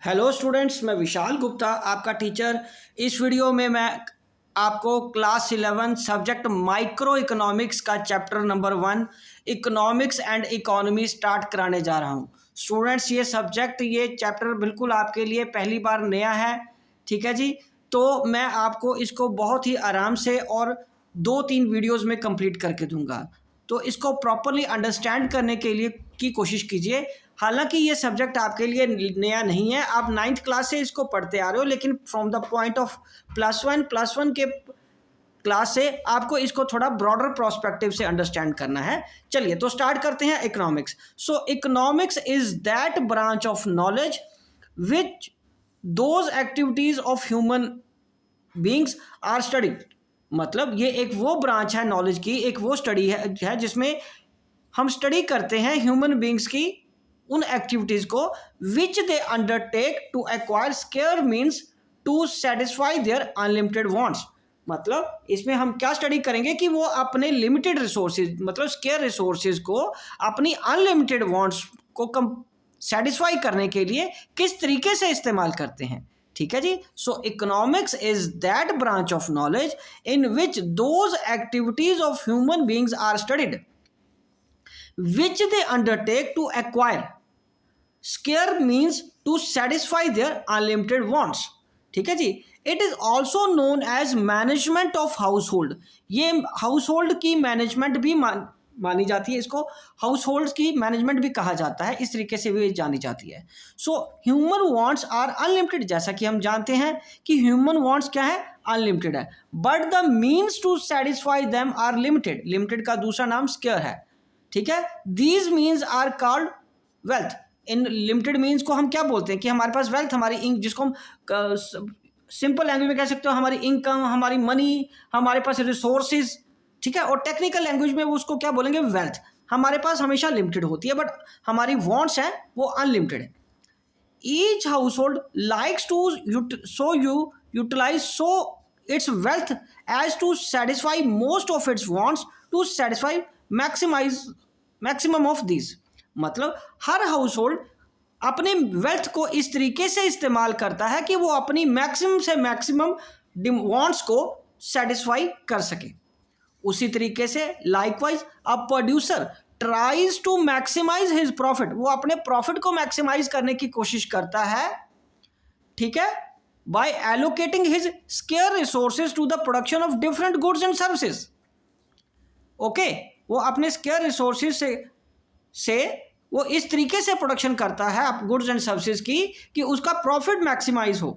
Hello students, मैं विशाल गुप्ता आपका teacher. इस वीडियो में मैं आपको क्लास 11 सब्जेक्ट माइक्रो इकोनॉमिक्स का chapter number 1 economics and economy start कराने जा रहा हूं। स्टूडेंट्स, ये चैप्टर बिल्कुल आपके लिए पहली बार नया है, ठीक है जी। तो मैं आपको इसको बहुत ही आराम से और 2-3 वीडियोज़ में कंप्लीट करके दूंगा। तो इसको प्रॉपरली अंडरस्टैंड करने के लिए की कोशिश कीजिए। हालांकि ये सब्जेक्ट आपके लिए नया नहीं है, आप 9th क्लास से इसको पढ़ते आ रहे हो, लेकिन फ्रॉम द पॉइंट ऑफ +1 के क्लास से आपको इसको थोड़ा ब्रॉडर प्रोस्पेक्टिव से अंडरस्टैंड करना है। चलिए तो स्टार्ट करते हैं। Economics. So economics is that branch of knowledge which those activities of human beings are studied. मतलब ये एक वो ब्रांच है नॉलेज की, एक वो स्टडी है जिसमें हम स्टडी करते हैं ह्यूमन बींग्स की उन एक्टिविटीज को which they undertake to acquire scarce means to satisfy their unlimited wants. मतलब इसमें हम क्या स्टडी करेंगे कि वो अपने लिमिटेड रिसोर्सेज मतलब स्केयर रिसोर्सेज को अपनी अनलिमिटेड वांट्स को सेटिस्फाई करने के लिए किस तरीके से इस्तेमाल करते हैं, ठीक है जी। So economics is that branch of knowledge in which those activities of human beings are studied which they undertake to acquire scarce means to satisfy their unlimited wants, ठीक है जी। It is also known as management of household. ये household की management भी मानी जाती है, इसको हाउस होल्ड की मैनेजमेंट भी कहा जाता है, इस तरीके से भी जानी जाती है। So human wants are unlimited. जैसा कि हम जानते हैं कि ह्यूमन वांट्स क्या है, अनलिमिटेड है, but the means to satisfy them are limited. Limited का दूसरा नाम स्केयर है, ठीक है। These means are called wealth. इन लिमिटेड मीन्स को हम क्या बोलते हैं कि हमारे पास वेल्थ, हमारी जिसको हम सिंपल लैंग्वेज में कह सकते हो हमारी इनकम, हमारी मनी, हमारे पास रिसोर्सेज, ठीक है। और टेक्निकल लैंग्वेज में वो उसको क्या बोलेंगे, वेल्थ। हमारे पास हमेशा लिमिटेड होती है, बट हमारी वांट्स है वो अनलिमिटेड है। Each household likes to utilize so its wealth as to satisfy most of its wants to satisfy maximum of these. मतलब हर हाउस होल्ड अपने वेल्थ को इस तरीके से इस्तेमाल करता है कि वो अपनी मैक्सिमम से मैक्सिमम वांट्स को सेटिस्फाई कर सके। उसी तरीके से likewise a producer tries to maximize his profit. वो अपने प्रॉफिट को मैक्सिमाइज करने की कोशिश करता है, ठीक है, by allocating his scarce resources to the production of different goods and services. Okay, वो अपने स्केयर रिसोर्सेज से वो इस तरीके से प्रोडक्शन करता है गुड्स एंड सर्विसेज की कि उसका प्रॉफिट मैक्सिमाइज हो।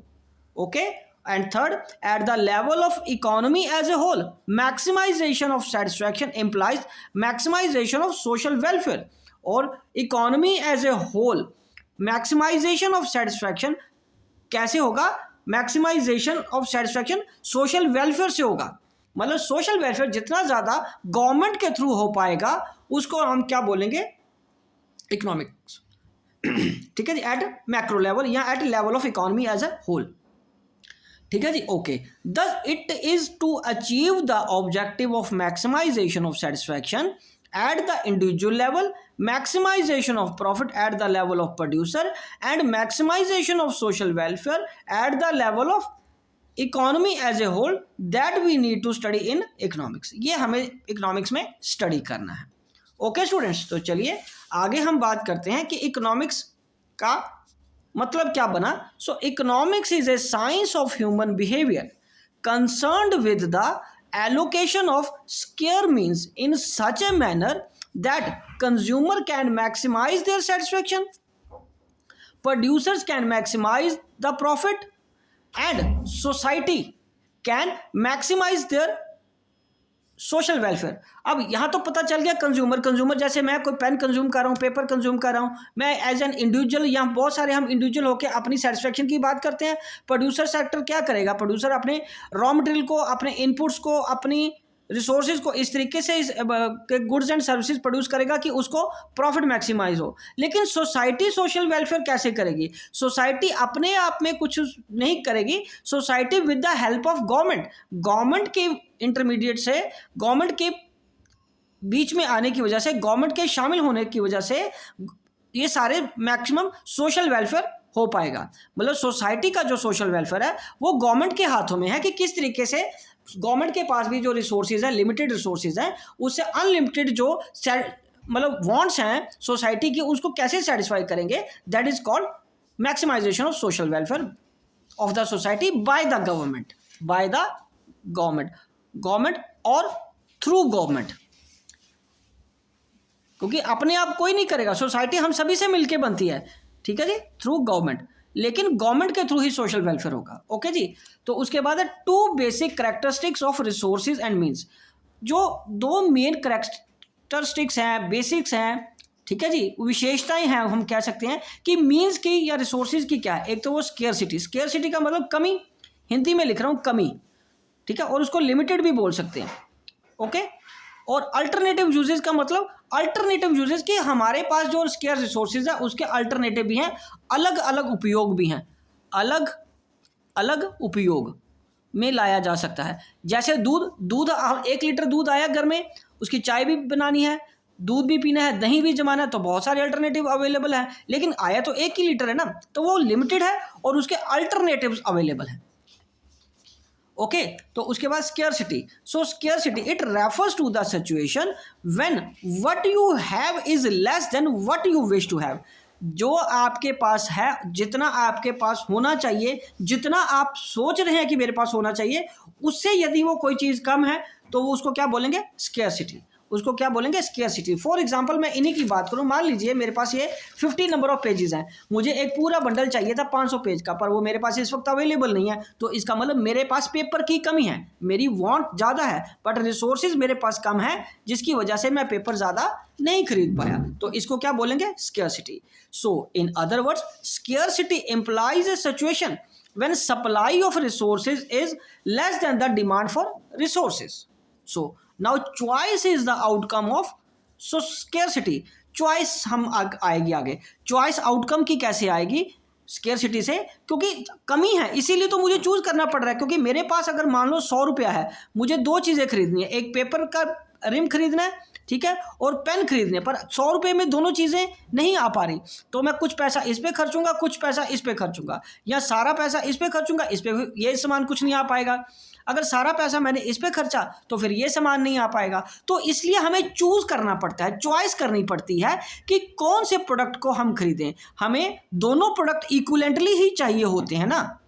Okay, and third, at the level of economy as a whole maximization of satisfaction implies maximization of social welfare. और economy as a whole maximization of satisfaction कैसे होगा, maximization of satisfaction social welfare से होगा। मतलब social welfare जितना ज़्यादा government के through हो पाएगा उसको हम क्या बोलेंगे, इकोनॉमिक्स, ठीक है जी, एट मैक्रो लेवल या at level of economy as a whole, ठीक है जी। Okay, thus it is to achieve the objective of maximization of satisfaction at the individual level, maximization of profit at the level of producer and maximization of social welfare at the level of economy as a whole that we need to study in economics. ये हमें economics में study करना है। Okay students, तो चलिए आगे हम बात करते हैं कि इकोनॉमिक्स का मतलब क्या बना। So economics is a science of human behaviour concerned with the allocation of scarce means in such a manner that consumer can maximize their satisfaction, producers can maximize the profit and society can maximize their social welfare. अब यहाँ तो पता चल गया consumer जैसे मैं कोई pen consume कर रहा हूँ, पेपर कंज्यूम कर रहा हूँ, मैं एज एन इंडिविजुअल, यहाँ बहुत सारे हम इंडिविजुअल होकर अपनी सेटिस्फैक्शन की बात करते हैं। प्रोड्यूसर सेक्टर क्या करेगा, प्रोड्यूसर अपने रॉ मटेरियल को, अपने इनपुट्स को, अपनी रिसोर्सेज को इस तरीके से गुड्स एंड सर्विसेज प्रोड्यूस करेगा कि उसको प्रॉफिट मैक्सिमाइज हो। लेकिन सोसाइटी सोशल वेलफेयर कैसे करेगी, सोसाइटी अपने आप में कुछ नहीं करेगी, society with the help of government के इंटरमीडिएट से, गवर्नमेंट के बीच में आने की वजह से, गवर्नमेंट के शामिल होने की वजह से ये सारे मैक्सिमम सोशल वेलफेयर हो पाएगा। मतलब सोसाइटी का जो सोशल वेलफेयर है वो गवर्नमेंट के हाथों में है कि किस तरीके से गवर्नमेंट के पास भी जो रिसोर्सेज है, लिमिटेड रिसोर्सेज हैं, उससे अनलिमिटेड जो मतलब वांट्स हैं सोसाइटी की, उसको कैसे सेटिस्फाई करेंगे। That is called maximization of social welfare of the society by the government, by the government और थ्रू गवर्नमेंट, क्योंकि अपने आप कोई नहीं करेगा, सोसाइटी हम सभी से मिलके बनती है, ठीक है जी, थ्रू गवर्नमेंट, लेकिन गवर्नमेंट के थ्रू ही सोशल वेलफेयर होगा। ओके जी। तो उसके बाद है two basic characteristics of resources and means. जो दो मेन कैरेक्टरिस्टिक्स हैं, बेसिक्स हैं, ठीक है जी, विशेषताएं हैं, हम कह सकते हैं कि मीन्स की या रिसोर्सेज की क्या है। एक तो वो स्केयरसिटी, स्केयरसिटी का मतलब कमी, हिंदी में लिख रहा हूँ कमी, ठीक है, और उसको लिमिटेड भी बोल सकते हैं। ओके। और अल्टरनेटिव यूजेस का मतलब अल्टरनेटिव यूजेस कि हमारे पास जो स्केयर रिसोर्सेज है उसके अल्टरनेटिव भी हैं, अलग अलग उपयोग भी हैं, अलग अलग उपयोग में लाया जा सकता है। जैसे दूध 1 लीटर दूध आया घर में, उसकी चाय भी बनानी है, दूध भी पीना है, दही भी जमाना है, तो बहुत सारे अल्टरनेटिव अवेलेबल हैं, लेकिन आया तो 1 ही लीटर है ना, तो वो लिमिटेड है और उसके अल्टरनेटिव्स अवेलेबल हैं। ओके। तो उसके बाद scarcity. So scarcity it refers to the situation when what you have is less than what you wish to have. जो आपके पास है, जितना आपके पास होना चाहिए, जितना आप सोच रहे हैं कि मेरे पास होना चाहिए, उससे यदि वो कोई चीज़ कम है तो वो उसको क्या बोलेंगे, स्केयरसिटी, उसको क्या बोलेंगे, स्केयरसिटी। फॉर एग्जांपल मैं इन्हीं की बात करूं, मान लीजिए मेरे पास ये 50 नंबर ऑफ पेजेस हैं, मुझे एक पूरा बंडल चाहिए था 500 पेज का, पर वो मेरे पास इस वक्त अवेलेबल नहीं है, तो इसका मतलब मेरे पास पेपर की कमी है, मेरी वांट ज़्यादा है बट रिसोर्सेज मेरे पास कम है, जिसकी वजह से मैं पेपर ज़्यादा नहीं खरीद पाया, तो इसको क्या बोलेंगे, scarcity. So in other words scarcity implies A situation when supply of resources is less than the demand for resources. So now choice is the outcome of so scarcity. choice हम आएगी आगे, choice outcome की कैसे आएगी scarcity से, क्योंकि कमी है इसीलिए तो मुझे चूज करना पड़ रहा है, क्योंकि मेरे पास अगर मान लो 100 रुपया है, मुझे 2 चीज़ें खरीदनी है, एक पेपर का रिम खरीदना है, ठीक है, और पेन खरीदने, पर 100 रुपये में दोनों चीज़ें नहीं आ पा रही, तो मैं कुछ पैसा इस पे खर्चूंगा, कुछ पैसा इस पे खर्चूंगा, या सारा पैसा इस पे खर्चूंगा, इस पे ये सामान कुछ नहीं आ पाएगा। अगर सारा पैसा मैंने इस पे खर्चा तो फिर ये सामान नहीं आ पाएगा, तो इसलिए हमें चूज करना पड़ता है, चॉइस करनी पड़ती है कि कौन से प्रोडक्ट को हम खरीदें। हमें दोनों प्रोडक्ट इक्विवेलेंटली ही चाहिए होते हैं ना,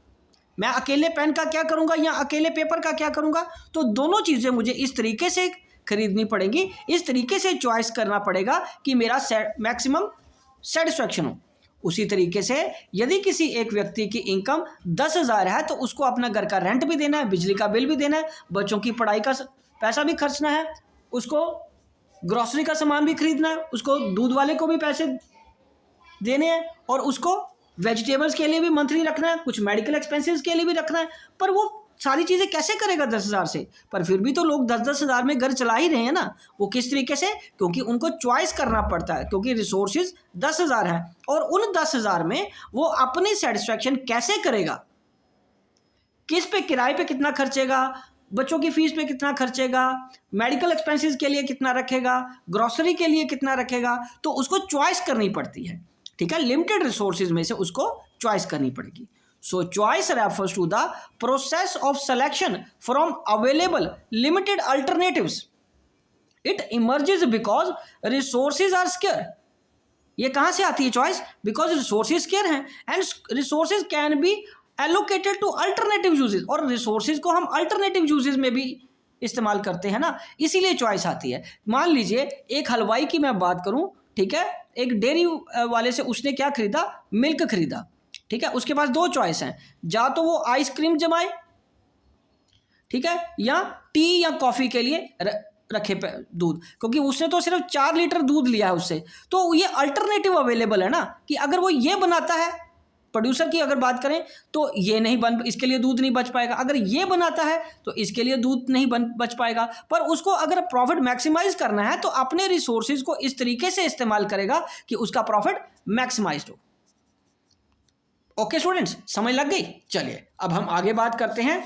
मैं अकेले पेन का क्या करूंगा या अकेले पेपर का क्या करूंगा, तो दोनों चीज़ें मुझे इस तरीके से खरीदनी पड़ेगी, इस तरीके से चॉइस करना पड़ेगा कि मेरा मैक्सिमम सेटिस्फैक्शन हो। उसी तरीके से यदि किसी एक व्यक्ति की इनकम 10,000 है तो उसको अपना घर का रेंट भी देना है, बिजली का बिल भी देना है, बच्चों की पढ़ाई का पैसा भी खर्चना है, उसको ग्रोसरी का सामान भी खरीदना है, उसको दूध वाले को भी पैसे देने हैं, और उसको वेजिटेबल्स के लिए भी मंथली रखना है, कुछ मेडिकल एक्सपेंसेस के लिए भी रखना है। पर वो सारी चीज़ें कैसे करेगा 10,000 से? पर फिर भी तो लोग 10-10 हज़ार में घर चला ही रहे हैं ना। वो किस तरीके से? क्योंकि उनको चॉइस करना पड़ता है, क्योंकि रिसोर्सेज 10,000 हैं और उन 10,000 में वो अपनी सेटिस्फैक्शन कैसे करेगा, किस पे, किराए पे कितना खर्चेगा, बच्चों की फीस पे कितना खर्चेगा, मेडिकल एक्सपेंसेस के लिए कितना रखेगा, ग्रोसरी के लिए कितना रखेगा, तो उसको चॉइस करनी पड़ती है, ठीक है। लिमिटेड रिसोर्सेज में से उसको चॉइस करनी पड़ेगी। So choice refers to the process of selection from available limited alternatives. It emerges because resources are scarce. ये कहाँ से आती है चॉइस? Because resources scarce हैं and resources can be allocated to alternative uses, और resources को हम alternative uses में भी इस्तेमाल करते हैं ना, इसीलिए चॉइस आती है। मान लीजिए एक हलवाई की मैं बात करूँ, ठीक है, एक डेयरी वाले से उसने क्या खरीदा, मिल्क खरीदा, ठीक है, उसके पास 2 चॉइस हैं, या तो वो आइसक्रीम जमाए, ठीक है, या टी या कॉफ़ी के लिए रखे दूध, क्योंकि उसने तो सिर्फ 4 लीटर दूध लिया है उससे, तो ये अल्टरनेटिव अवेलेबल है ना, कि अगर वो ये बनाता है, प्रोड्यूसर की अगर बात करें तो ये नहीं बन, इसके लिए दूध नहीं बच पाएगा, अगर ये बनाता है तो इसके लिए दूध नहीं बच पाएगा। पर उसको अगर प्रॉफिट मैक्सिमाइज करना है तो अपने रिसोर्सेज को इस तरीके से इस्तेमाल करेगा कि उसका प्रॉफिट मैक्सिमाइज हो। ओके स्टूडेंट्स, समझ लग गई? चलिए अब हम आगे बात करते हैं।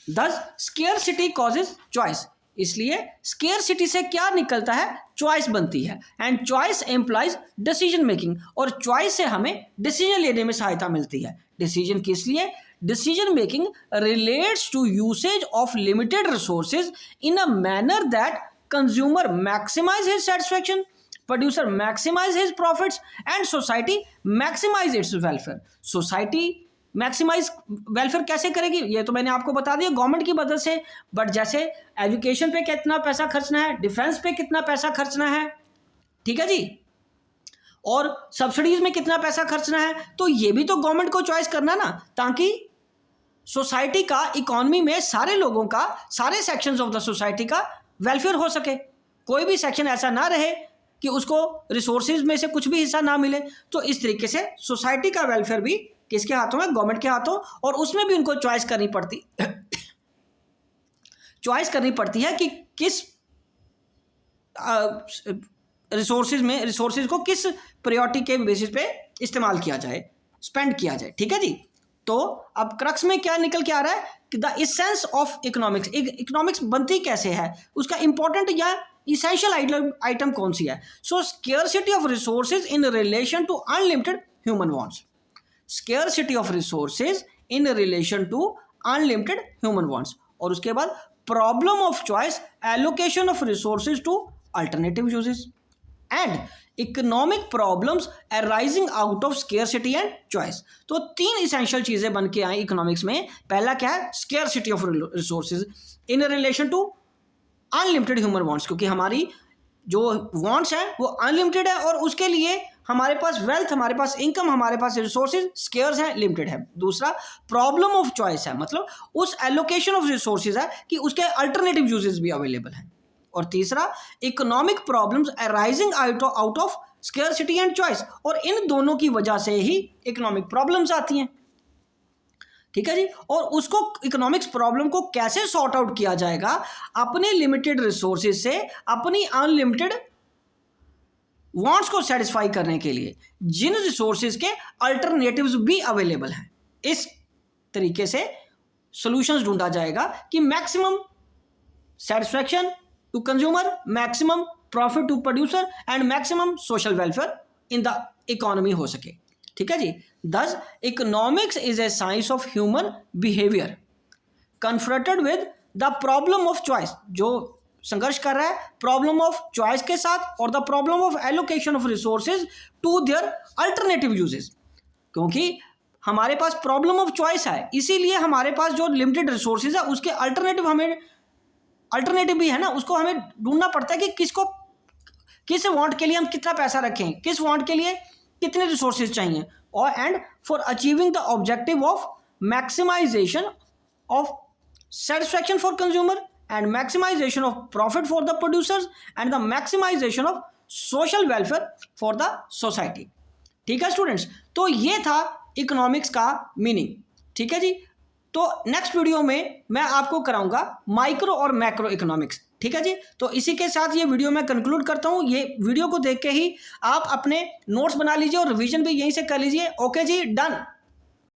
दस स्केयरसिटी कॉजेज चॉइस, इसलिए स्केर्सिटी से क्या निकलता है, चॉइस बनती है, and choice employs decision making, और चॉइस से हमें डिसीजन लेने में सहायता मिलती है। डिसीजन किस लिए, decision making relates to usage of limited resources in a manner that consumer maximize his satisfaction, producer maximize his profits, and society maximize its welfare. Society maximize welfare कैसे करेगी, ये तो मैंने आपको बता दिया, गवर्नमेंट की मदद से। बट जैसे एजुकेशन पे कितना पैसा खर्चना है, डिफेंस पे कितना पैसा खर्चना है, ठीक है जी, और सब्सिडीज में कितना पैसा खर्चना है, तो ये भी तो गवर्नमेंट को चॉइस करना ना, ताकि सोसाइटी का, इकोनॉमी में सारे लोगों का, सारे सेक्शंस ऑफ द सोसाइटी का वेलफेयर हो सके। कोई भी सेक्शन ऐसा ना रहे कि उसको रिसोर्सेज में से कुछ भी हिस्सा ना मिले। तो इस तरीके से सोसाइटी का वेलफेयर भी किसके हाथों में, गवर्नमेंट के हाथों, और उसमें भी उनको चॉइस करनी पड़ती है कि किस रिसोर्सेज को किस प्रायोरिटी के बेसिस पे इस्तेमाल किया जाए, स्पेंड किया जाए, ठीक है जी। तो अब क्रक्स में क्या निकल के आ रहा है कि the essence of economics, economics बनती कैसे है, उसका इंपॉर्टेंट या इसेंशियल आइटम कौन सी है। So scarcity of resources in relation to unlimited human wants, scarcity of resources in relation to unlimited human wants, और उसके बाद problem of choice, allocation of resources to alternative uses, and economic problems arising out of scarcity and choice. तो तीन essential चीजें बन के आई economics में। पहला क्या है, scarcity of resources in relation to unlimited human wants, क्योंकि हमारी जो वांट्स हैं वो अनलिमिटेड है, और उसके लिए हमारे पास वेल्थ, हमारे पास इनकम, हमारे पास रिसोर्सेज स्केर्स हैं, लिमिटेड है। दूसरा प्रॉब्लम ऑफ चॉइस है, मतलब उस एलोकेशन ऑफ रिसोर्सेज है कि उसके अल्टरनेटिव यूजेस भी अवेलेबल हैं। और तीसरा economic problems arising out of scarcity and choice, और इन दोनों की वजह से ही इकोनॉमिक प्रॉब्लम्स आती हैं, ठीक है जी। और उसको इकोनॉमिक्स प्रॉब्लम को कैसे सॉर्ट आउट किया जाएगा, अपने लिमिटेड रिसोर्सेज से अपनी अनलिमिटेड वांट्स को सेटिस्फाई करने के लिए जिन रिसोर्सेज के अल्टरनेटिव्स भी अवेलेबल हैं, इस तरीके से सॉल्यूशंस ढूंढा जाएगा कि maximum satisfaction to consumer, maximum profit to producer, and maximum social welfare in the economy हो सके, ठीक है जी। Thus, economics is a science of human behavior confronted with the problem of choice, जो संघर्ष कर रहा है प्रॉब्लम ऑफ चॉइस के साथ और the problem of allocation of resources to their alternative uses. क्योंकि हमारे पास प्रॉब्लम ऑफ चॉइस है, इसीलिए हमारे पास जो लिमिटेड रिसोर्सेज है उसके अल्टरनेटिव भी है ना, उसको हमें ढूंढना पड़ता है कि किस वांट के लिए हम कितना पैसा रखें, किस वांट के लिए कितने रिसोर्सेज चाहिए, और and for achieving the objective of maximization of satisfaction for consumer, and maximization of profit for the producers, and the maximization of social welfare for the society. ठीक है स्टूडेंट्स, तो ये था इकोनॉमिक्स का मीनिंग, ठीक है जी। तो नेक्स्ट वीडियो में मैं आपको कराऊंगा माइक्रो और मैक्रो इकोनॉमिक्स, ठीक है जी। तो इसी के साथ ये वीडियो मैं कंक्लूड करता हूँ। ये वीडियो को देख के ही आप अपने नोट्स बना लीजिए और रिवीजन भी यहीं से कर लीजिए। ओके जी, डन।